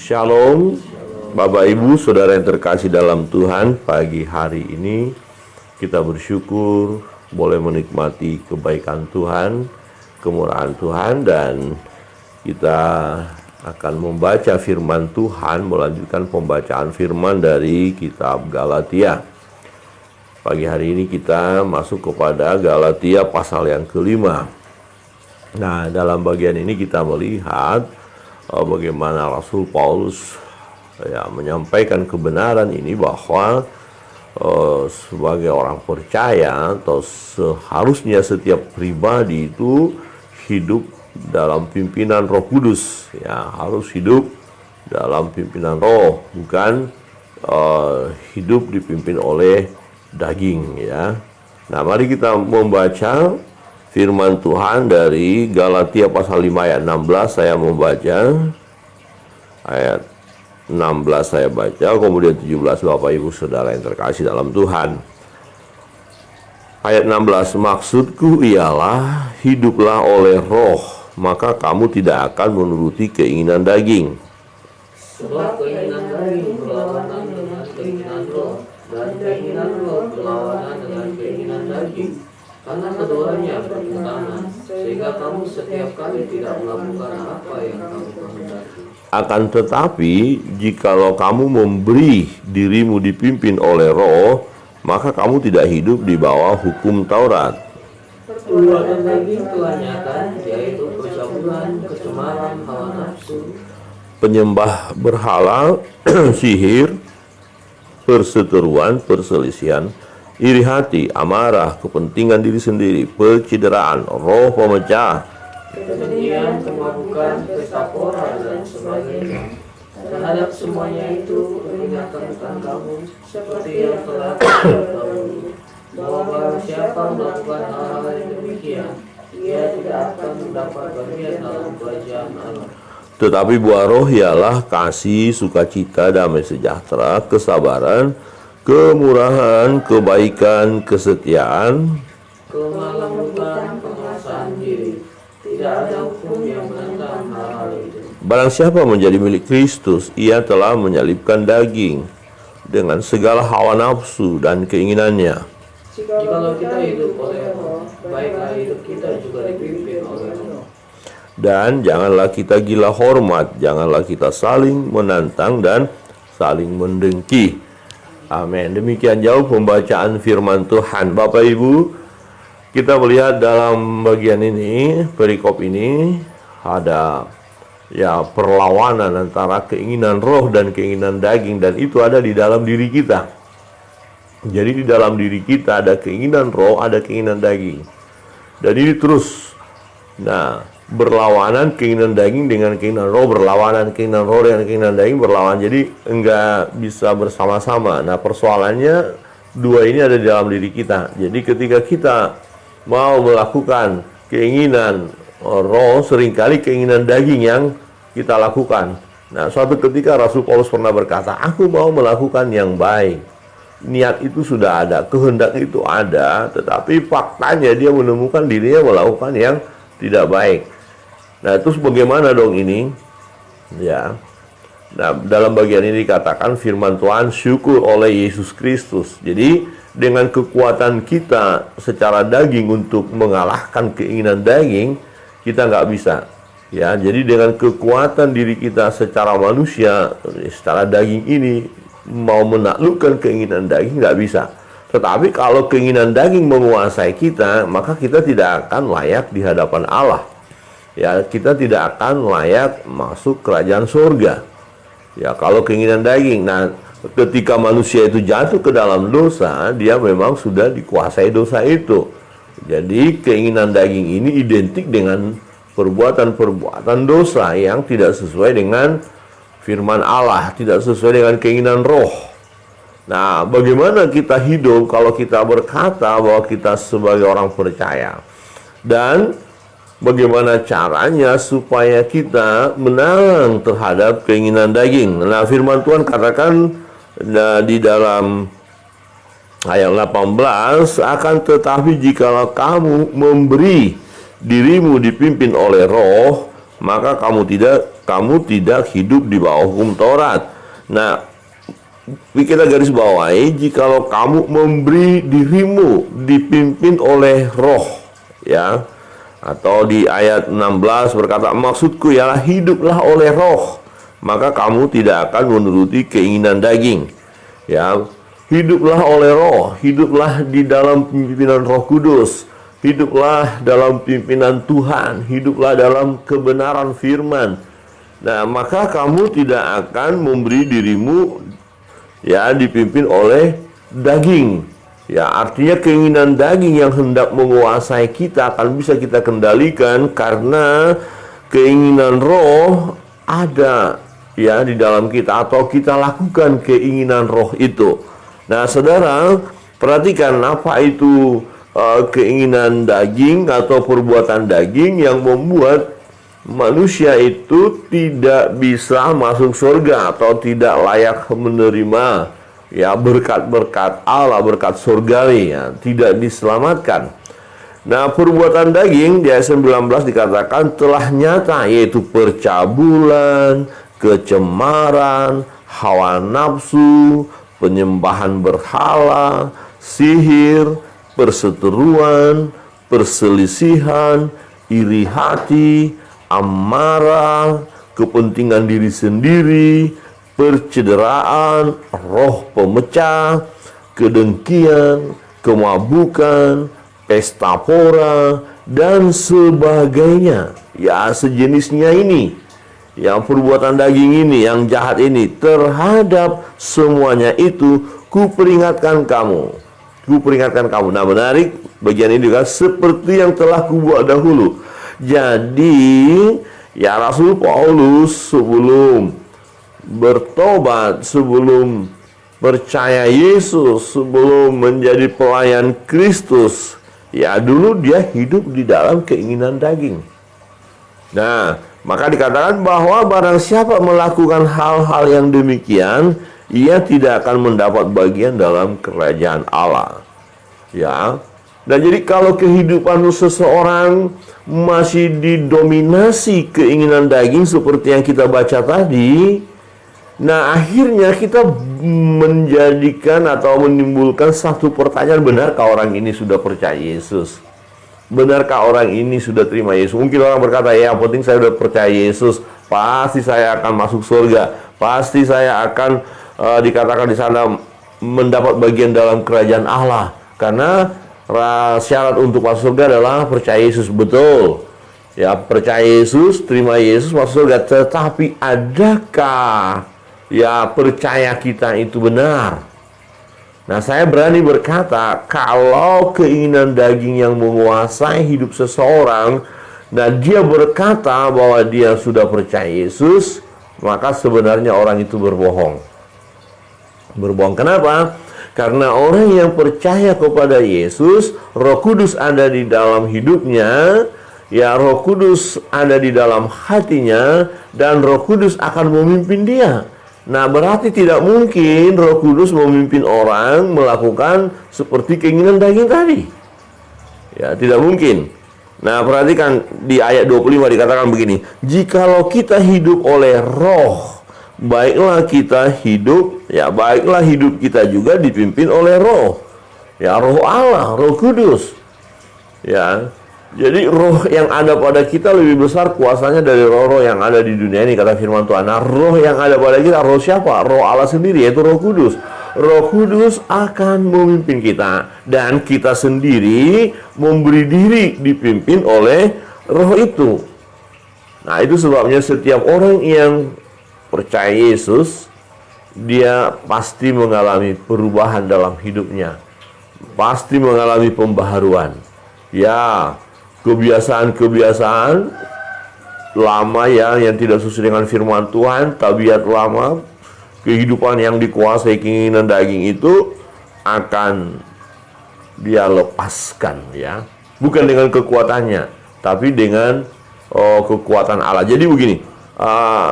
Shalom, Bapak Ibu, Saudara yang terkasih dalam Tuhan. Pagi hari ini kita bersyukur boleh menikmati kebaikan Tuhan, kemurahan Tuhan, dan kita akan membaca firman Tuhan, melanjutkan pembacaan firman dari kitab Galatia. Pagi hari ini kita masuk kepada Galatia pasal yang kelima. Nah, dalam bagian ini kita melihat bagaimana Rasul Paulus menyampaikan kebenaran ini bahwa sebagai orang percaya atau seharusnya setiap pribadi itu hidup dalam pimpinan Roh Kudus, harus hidup dalam pimpinan Roh, bukan hidup dipimpin oleh daging, Nah, mari kita membaca firman Tuhan dari Galatia pasal 5 ayat 16. Saya membaca ayat 16, saya baca, kemudian 17. Bapak Ibu Saudara yang terkasih dalam Tuhan. Ayat 16, maksudku ialah hiduplah oleh roh, maka kamu tidak akan menuruti keinginan daging. Sebab keinginan daging berlawanan dengan keinginan roh, dan keinginan roh berlawanan dengan keinginan daging. Karena keduanya bertentangan, sehingga kamu setiap kali tidak melakukan apa yang kamu kehendaki. Akan tetapi, jikalau kamu memberi dirimu dipimpin oleh roh, maka kamu tidak hidup di bawah hukum Taurat. Perbuatan daging telah nyata, yaitu percabulan, kecemaran, hawa nafsu, penyembah berhala, sihir, perseteruan, perselisihan, iri hati, amarah, kepentingan diri sendiri, pencideraan, roh pemecah, kebencian, kemabukan, pesta pora, dan sebagainya. Terhadap semuanya itu, ingatkan kamu, seperti yang telah diketahui, bahwa barang siapa melakukan hal-hal yang demikian, ia tidak akan mendapat bagian dalam kerajaan Allah. Tetapi buah roh ialah kasih, sukacita, damai sejahtera, kesabaran, kemurahan, kebaikan, kesetiaan, kelemah lembutan, penguasaan diri. Tidak ada hukum yang menentang hal-hal itu. Barang siapa menjadi milik Kristus, ia telah menyalibkan daging dengan segala hawa nafsu dan keinginannya. Jikalau kita hidup oleh roh, baiklah hidup kita juga dipimpin oleh roh. Dan janganlah kita gila hormat, janganlah kita saling menantang dan saling mendengki. Amin. Demikian jauh pembacaan firman Tuhan. Bapak Ibu, kita melihat dalam bagian ini, perikop ini, ada perlawanan antara keinginan roh dan keinginan daging, dan itu ada di dalam diri kita. Jadi di dalam diri kita ada keinginan roh, ada keinginan daging. Dan ini terus berlawanan, keinginan daging dengan keinginan roh berlawanan, keinginan roh dengan keinginan daging berlawanan. Jadi enggak bisa bersama-sama. Nah, persoalannya dua ini ada di dalam diri kita. Jadi ketika kita mau melakukan keinginan roh, seringkali keinginan daging yang kita lakukan. Nah, suatu ketika Rasul Paulus pernah berkata, aku mau melakukan yang baik. Niat itu sudah ada, kehendak itu ada, tetapi faktanya dia menemukan dirinya melakukan yang tidak baik. Nah, terus bagaimana dong ini? Nah, dalam bagian ini dikatakan firman Tuhan, syukur oleh Yesus Kristus. Jadi, dengan kekuatan kita secara daging untuk mengalahkan keinginan daging, kita nggak bisa. Jadi dengan kekuatan diri kita secara manusia, secara daging ini, mau menaklukkan keinginan daging nggak bisa. Tetapi kalau keinginan daging menguasai kita, maka kita tidak akan layak di hadapan Allah. Kita tidak akan layak masuk kerajaan surga. Kalau keinginan daging. Nah, ketika manusia itu jatuh ke dalam dosa, dia memang sudah dikuasai dosa itu. Jadi keinginan daging ini identik dengan perbuatan-perbuatan dosa yang tidak sesuai dengan firman Allah, tidak sesuai dengan keinginan roh. Nah, bagaimana kita hidup kalau kita berkata bahwa kita sebagai orang percaya? Dan bagaimana caranya supaya kita menang terhadap keinginan daging? Nah, firman Tuhan katakan di dalam ayat 18, akan tetapi jikalau kamu memberi dirimu dipimpin oleh roh, maka kamu tidak hidup di bawah hukum Taurat. Nah, kita garis bawahi, jikalau kamu memberi dirimu dipimpin oleh roh, ya. Atau di ayat 16 berkata, maksudku ialah hiduplah oleh roh, maka kamu tidak akan menuruti keinginan daging. Ya, hiduplah oleh roh, hiduplah di dalam pimpinan Roh Kudus. Hiduplah dalam pimpinan Tuhan, hiduplah dalam kebenaran firman. Nah, maka kamu tidak akan memberi dirimu ya dipimpin oleh daging. Ya, artinya keinginan daging yang hendak menguasai kita akan bisa kita kendalikan karena keinginan roh ada ya di dalam kita, atau kita lakukan keinginan roh itu. Nah, saudara, perhatikan apa itu keinginan daging atau perbuatan daging yang membuat manusia itu tidak bisa masuk surga atau tidak layak menerima ya berkat-berkat Allah, berkat surgawi, ya, tidak diselamatkan. Nah, perbuatan daging di ayat 19 dikatakan telah nyata, yaitu percabulan, kecemaran, hawa nafsu, penyembahan berhala, sihir, perseteruan, perselisihan, iri hati, amarah, kepentingan diri sendiri, percederaan, roh pemecah, kedengkian, kemabukan, pesta pora, dan sebagainya. Ya, sejenisnya ini, yang perbuatan daging ini, yang jahat ini, terhadap semuanya itu kuperingatkan kamu. Kuperingatkan kamu. Nah, menarik bagian ini juga, seperti yang telah kubuat dahulu. Jadi, ya Rasul Paulus sebelum bertobat, sebelum percaya Yesus, sebelum menjadi pelayan Kristus, ya dulu dia hidup di dalam keinginan daging. Nah, maka dikatakan bahwa barang siapa melakukan hal-hal yang demikian, ia tidak akan mendapat bagian dalam kerajaan Allah. Ya. Dan jadi kalau kehidupan seseorang masih didominasi keinginan daging seperti yang kita baca tadi, nah akhirnya kita menjadikan atau menimbulkan satu pertanyaan, benarkah orang ini sudah percaya Yesus? Benarkah orang ini sudah terima Yesus? Mungkin orang berkata, ya yang penting saya sudah percaya Yesus, pasti saya akan masuk surga, pasti saya akan dikatakan di sana mendapat bagian dalam kerajaan Allah, karena syarat untuk masuk surga adalah percaya Yesus. Betul ya, percaya Yesus, terima Yesus, masuk surga. Tetapi adakah ya percaya kita itu benar? Nah, saya berani berkata, kalau keinginan daging yang menguasai hidup seseorang, nah dia berkata bahwa dia sudah percaya Yesus, maka sebenarnya orang itu berbohong. Berbohong. Kenapa? Karena orang yang percaya kepada Yesus, Roh Kudus ada di dalam hidupnya, ya Roh Kudus ada di dalam hatinya, dan Roh Kudus akan memimpin dia. Nah, berarti tidak mungkin Roh Kudus memimpin orang melakukan seperti keinginan daging tadi. Ya, tidak mungkin. Nah, perhatikan di ayat 25 dikatakan begini, jikalau kita hidup oleh roh, baiklah kita hidup, ya baiklah hidup kita juga dipimpin oleh roh. Ya, roh Allah, Roh Kudus. Ya. Jadi roh yang ada pada kita lebih besar kuasanya dari roh-roh yang ada di dunia ini, kata firman Tuhan. Nah, roh yang ada pada kita, roh siapa? Roh Allah sendiri, yaitu Roh Kudus. Roh Kudus akan memimpin kita, dan kita sendiri memberi diri dipimpin oleh roh itu. Nah, itu sebabnya setiap orang yang percaya Yesus, dia pasti mengalami perubahan dalam hidupnya, pasti mengalami pembaharuan. Ya, kebiasaan-kebiasaan lama ya yang tidak sesuai dengan firman Tuhan, tabiat lama, kehidupan yang dikuasai keinginan daging itu akan dia lepaskan, ya. Bukan dengan kekuatannya, tapi dengan kekuatan Allah. Jadi begini,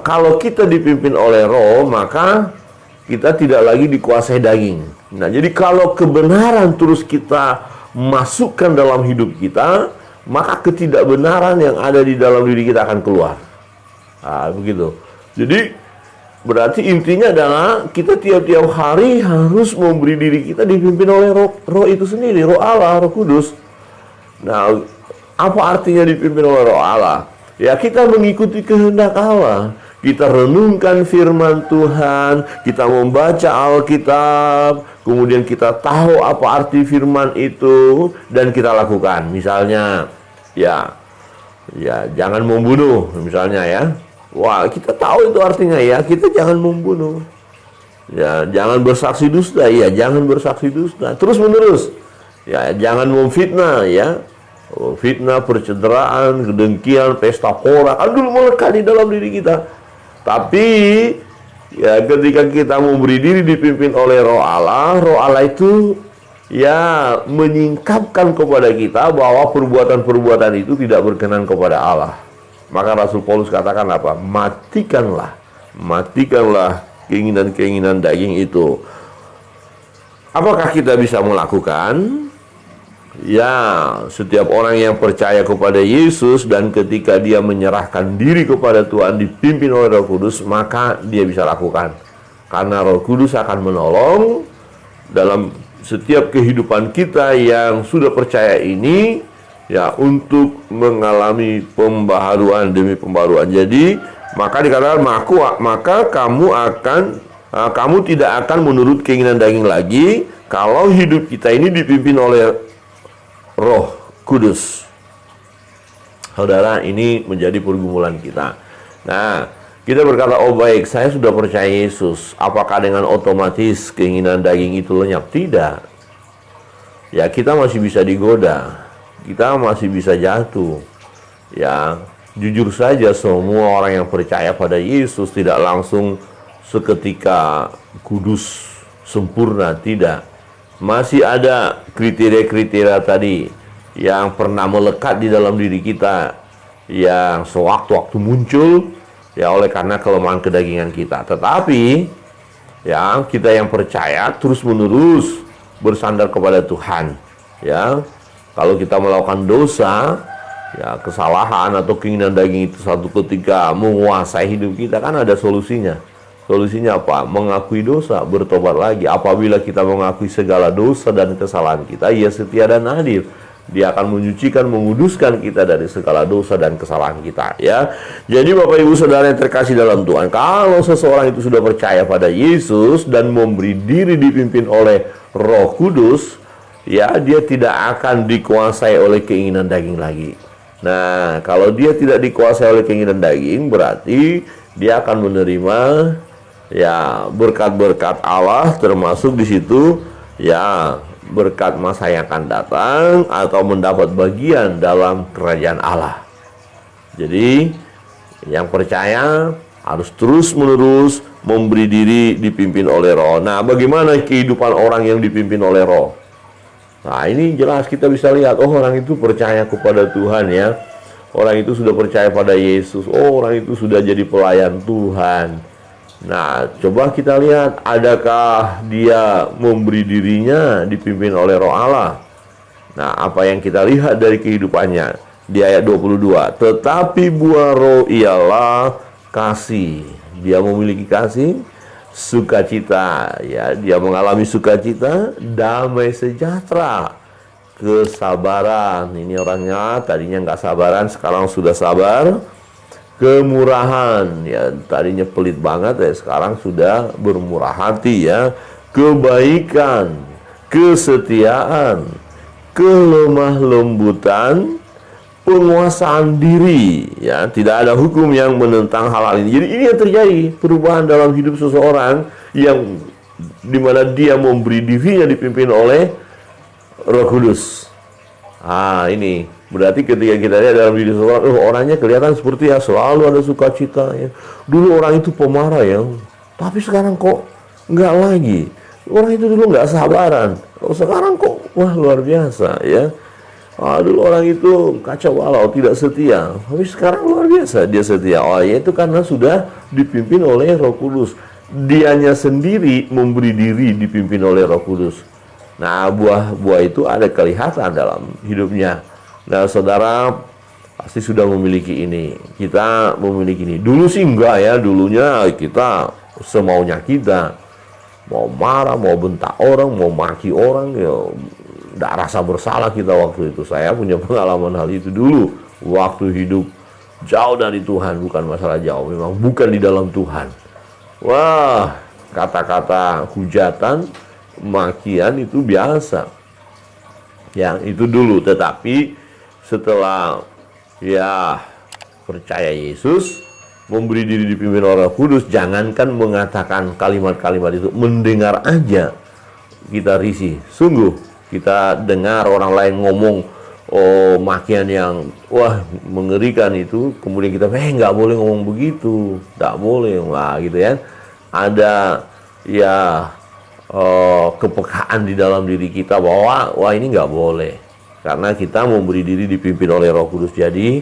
kalau kita dipimpin oleh roh, maka kita tidak lagi dikuasai daging. Nah, jadi kalau kebenaran terus kita masukkan dalam hidup kita, maka ketidakbenaran yang ada di dalam diri kita akan keluar. Begitu. Jadi berarti intinya adalah kita tiap-tiap hari harus memberi diri kita dipimpin oleh roh itu sendiri, roh Allah, roh kudus. Nah, apa artinya dipimpin oleh roh Allah? Ya, kita mengikuti kehendak Allah. Kita renungkan firman Tuhan, kita membaca Alkitab, kemudian kita tahu apa arti firman itu dan kita lakukan. Misalnya, ya jangan membunuh misalnya ya. Wah, kita tahu itu artinya ya, kita jangan membunuh. Ya, jangan bersaksi dusta, ya jangan bersaksi dusta. Terus menerus. Ya, jangan memfitnah ya. Fitnah, percederaan, kedengkian, pesta pora, kan dulu melekat di dalam diri kita. Tapi ya ketika kita memberi diri dipimpin oleh roh Allah itu ya menyingkapkan kepada kita bahwa perbuatan-perbuatan itu tidak berkenan kepada Allah. Maka Rasul Paulus katakan apa? Matikanlah keinginan-keinginan daging itu. Apakah kita bisa melakukan? Ya, setiap orang yang percaya kepada Yesus dan ketika dia menyerahkan diri kepada Tuhan dipimpin oleh Roh Kudus, maka dia bisa lakukan. Karena Roh Kudus akan menolong dalam setiap kehidupan kita yang sudah percaya ini, ya, untuk mengalami pembaharuan demi pembaharuan. Jadi, maka dikatakan maka kamu tidak akan menurut keinginan daging lagi kalau hidup kita ini dipimpin oleh Roh Kudus. Saudara, ini menjadi pergumulan kita. Nah, kita berkata, oh baik, saya sudah percaya Yesus. Apakah dengan otomatis keinginan daging itu lenyap? Tidak. Ya, kita masih bisa digoda. Kita masih bisa jatuh. Ya, jujur saja semua orang yang percaya pada Yesus tidak langsung seketika kudus, sempurna, tidak. Masih ada kriteria-kriteria tadi yang pernah melekat di dalam diri kita, yang sewaktu-waktu muncul ya oleh karena kelemahan kedagingan kita. Tetapi ya kita yang percaya terus-menerus bersandar kepada Tuhan. Ya, kalau kita melakukan dosa, ya kesalahan atau keinginan daging itu satu ketika menguasai hidup kita, kan ada solusinya. Solusinya apa? Mengakui dosa, bertobat lagi. Apabila kita mengakui segala dosa dan kesalahan kita, Ia setia dan adil. Dia akan menyucikan, menguduskan kita dari segala dosa dan kesalahan kita. Ya, jadi Bapak Ibu Saudara yang terkasih dalam Tuhan, kalau seseorang itu sudah percaya pada Yesus dan memberi diri dipimpin oleh Roh Kudus, ya dia tidak akan dikuasai oleh keinginan daging lagi. Nah, kalau dia tidak dikuasai oleh keinginan daging, berarti dia akan menerima ya berkat-berkat Allah, termasuk di situ ya berkat masa yang akan datang atau mendapat bagian dalam kerajaan Allah. Jadi yang percaya harus terus-menerus memberi diri dipimpin oleh Roh. Nah, bagaimana kehidupan orang yang dipimpin oleh Roh? Nah, ini jelas kita bisa lihat, oh orang itu percaya kepada Tuhan ya. Orang itu sudah percaya pada Yesus. Oh, orang itu sudah jadi pelayan Tuhan. Nah, coba kita lihat, adakah dia memberi dirinya dipimpin oleh Roh Allah? Nah, apa yang kita lihat dari kehidupannya di ayat 22, tetapi buah Roh ialah kasih. Dia memiliki kasih, sukacita, ya, dia mengalami sukacita, damai sejahtera, kesabaran. Ini orangnya tadinya nggak sabaran, sekarang sudah sabar. Kemurahan, ya tadinya pelit banget ya, sekarang sudah bermurah hati ya. Kebaikan, kesetiaan, kelemah lembutan, penguasaan diri, ya tidak ada hukum yang menentang hal ini. Jadi ini yang terjadi, perubahan dalam hidup seseorang yang dimana dia memberi dirinya dipimpin oleh Roh Kudus. Ini berarti ketika kita lihat dalam diri seseorang, orangnya kelihatan seperti ya selalu ada sukacita ya. Dulu orang itu pemarah ya, tapi sekarang kok nggak lagi. Orang itu dulu nggak sabaran, sekarang kok wah luar biasa ya. Dulu orang itu kacau balau, tidak setia, tapi sekarang luar biasa dia setia. Ya itu karena sudah dipimpin oleh Roh Kudus. Dianya sendiri memberi diri dipimpin oleh Roh Kudus. Nah, buah-buah itu ada kelihatan dalam hidupnya. Nah, saudara, pasti sudah memiliki ini. Kita memiliki ini. Dulu sih enggak ya, dulunya kita semaunya kita. Mau marah, mau bentak orang, mau maki orang, ya enggak rasa bersalah kita waktu itu. Saya punya pengalaman hal itu dulu. Waktu hidup jauh dari Tuhan, bukan masalah jauh, memang bukan di dalam Tuhan. Wah, kata-kata hujatan, makian itu biasa. Ya, itu dulu. Tetapi setelah ya percaya Yesus, memberi diri dipimpin oleh Roh Kudus, jangankan mengatakan kalimat-kalimat itu, mendengar aja kita risih. Sungguh kita dengar orang lain ngomong makian yang wah mengerikan itu, kemudian kita nggak boleh ngomong begitu, nggak boleh, wah gitu ya. Ada ya kepekaan di dalam diri kita bahwa wah ini nggak boleh, karena kita memberi diri dipimpin oleh Roh Kudus. Jadi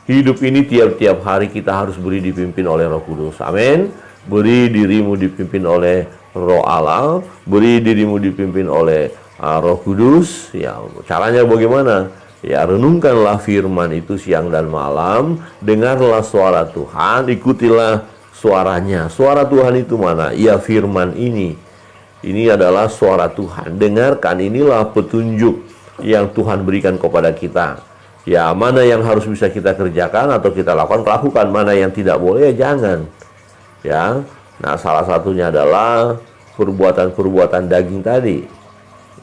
hidup ini tiap-tiap hari kita harus beri dipimpin oleh Roh Kudus. Amin. Beri dirimu dipimpin oleh Roh Allah, beri dirimu dipimpin oleh Roh Kudus. Ya, caranya bagaimana? Ya, renungkanlah firman itu siang dan malam, dengarlah suara Tuhan, ikutilah suaranya. Suara Tuhan itu mana? Ya, firman ini. Ini adalah suara Tuhan. Dengarkan, inilah petunjuk yang Tuhan berikan kepada kita. Ya, mana yang harus bisa kita kerjakan atau kita lakukan, mana yang tidak boleh, ya jangan. Ya, nah salah satunya adalah perbuatan-perbuatan daging tadi.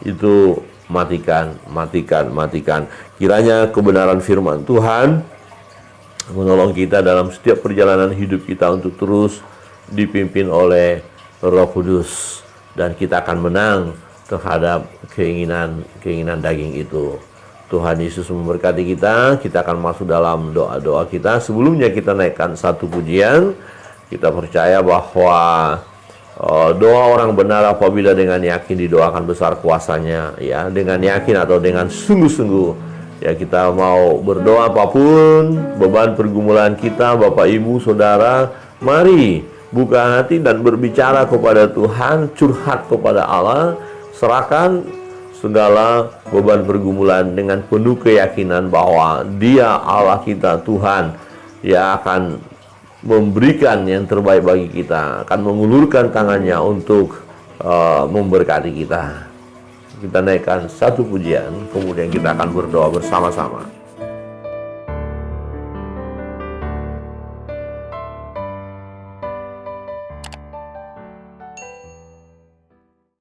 Itu matikan. Kiranya kebenaran firman Tuhan menolong kita dalam setiap perjalanan hidup kita untuk terus dipimpin oleh Roh Kudus, dan kita akan menang terhadap keinginan daging itu. Tuhan Yesus memberkati kita. Kita akan masuk dalam doa-doa kita. Sebelumnya kita naikkan satu pujian. Kita percaya bahwa doa orang benar apabila dengan yakin didoakan besar kuasanya, ya, dengan yakin atau dengan sungguh-sungguh. Ya, kita mau berdoa apapun beban pergumulan kita, Bapak Ibu Saudara, mari buka hati dan berbicara kepada Tuhan, curhat kepada Allah, serahkan segala beban pergumulan dengan penuh keyakinan bahwa Dia Allah kita, Tuhan, yang akan memberikan yang terbaik bagi kita, akan mengulurkan tangannya untuk memberkati kita. Kita naikkan satu pujian, kemudian kita akan berdoa bersama-sama.